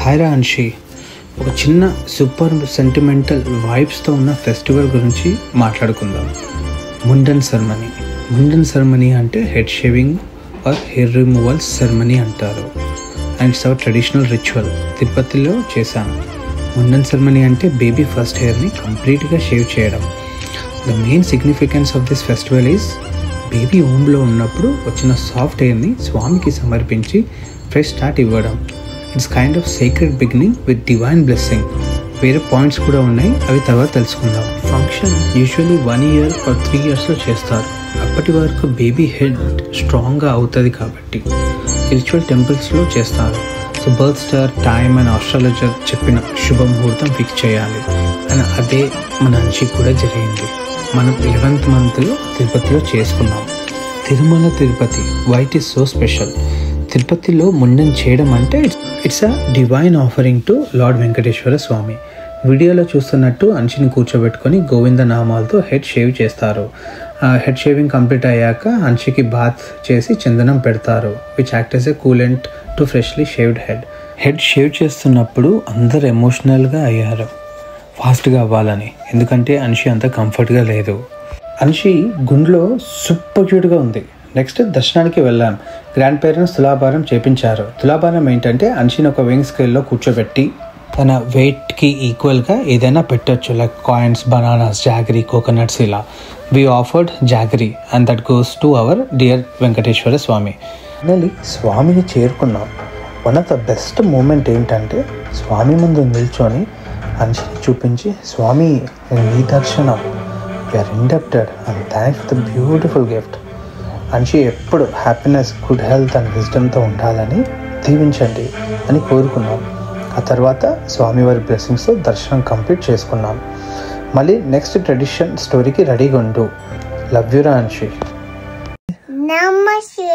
Hi Anshi, ఒక చిన్న super sentimental వైబ్స్తో ఉన్న ఫెస్టివల్ గురించి మాట్లాడుకుందాం. ముండన్ సెరమనీ. ముండన్ సెరమనీ అంటే head shaving or hair removal ceremony అంటారు. And it's our traditional ritual. తిరుపతిలో చేశాను. ముండన్ సెరమనీ అంటే బేబీ ఫస్ట్ హెయిర్ని కంప్లీట్గా షేవ్ చేయడం. The main significance of this festival is baby హోమ్లో ఉన్నప్పుడు వచ్చిన సాఫ్ట్ హెయిర్ని స్వామికి సమర్పించి ఫ్రెష్ స్టార్ట్ ఇవ్వడం. It's kind of secret beginning with divine blessing. వేరే పాయింట్స్ కూడా ఉన్నాయి, అవి తర్వాత తెలుసుకుందాం. ఫంక్షన్ యూజువల్లీ 1 year or 3 yearsలో చేస్తారు. అప్పటి వరకు బేబీ హెడ్ స్ట్రాంగ్గా అవుతుంది కాబట్టి రిచువల్ టెంపుల్స్లో చేస్తారు. So birth star, time and astrologer చెప్పిన శుభ ముహూర్తం ఫిక్స్ చేయాలి. అండ్ అదే మన నుంచి కూడా జరిగింది. మనం 11th monthలో తిరుపతిలో చేసుకున్నాం. Tirumala Tirupati, why it is so special? తిరుపతిలో ముండన్ చేయడం అంటే it's a divine offering to lord Venkateswara Swami. వీడియోలో చూస్తున్నట్టు అంచిని కూర్చోబెట్టుకొని గోవింద నామాలతో హెడ్ షేవ్ చేస్తారు. హెడ్ షేవింగ్ కంప్లీట్ అయ్యాక అంచికి బాత్ చేసి చందనం పెడతారు, which act as a coolant to freshly shaved head. Head shave చేస్తున్నప్పుడు అందరు ఎమోషనల్గా అయ్యారు, ఫాస్ట్గా అవ్వాలని. ఎందుకంటే అంశి అంత కంఫర్ట్గా లేదు. అంశి గుండెలో సూపర్ క్యూట్గా ఉంది. నెక్స్ట్ దర్శనానికి వెళ్ళాం. గ్రాండ్ పేరెంట్స్ తులాభారం చేపించారు. తులాభారం ఏంటంటే అంశిని ఒక వెయింగ్ స్కేల్లో కూర్చోబెట్టి తన వెయిట్కి ఈక్వల్గా ఏదైనా పెట్టచ్చు, like coins, bananas, jaggery, coconuts. ఇలా we offered jaggery and that goes to our dear Venkateswara Swami. Finally స్వామిని చేరుకున్నాం. One of the best moment ఏంటంటే స్వామి ముందు నిల్చొని అంశిని చూపించి, స్వామి నీ దర్శనం, we're indebted and thanks for the beautiful gift. Anshi ఎప్పుడు హ్యాపీనెస్, గుడ్ హెల్త్ అండ్ విజ్డమ్తో ఉండాలని దీవించండి అని కోరుకున్నాం. ఆ తర్వాత స్వామివారి బ్లెస్సింగ్స్తో దర్శనం కంప్లీట్ చేసుకున్నాం. మళ్ళీ నెక్స్ట్ ట్రెడిషన్ స్టోరీకి రెడీగా ఉండు. లవ్ యూరా అంశి. నమస్తే.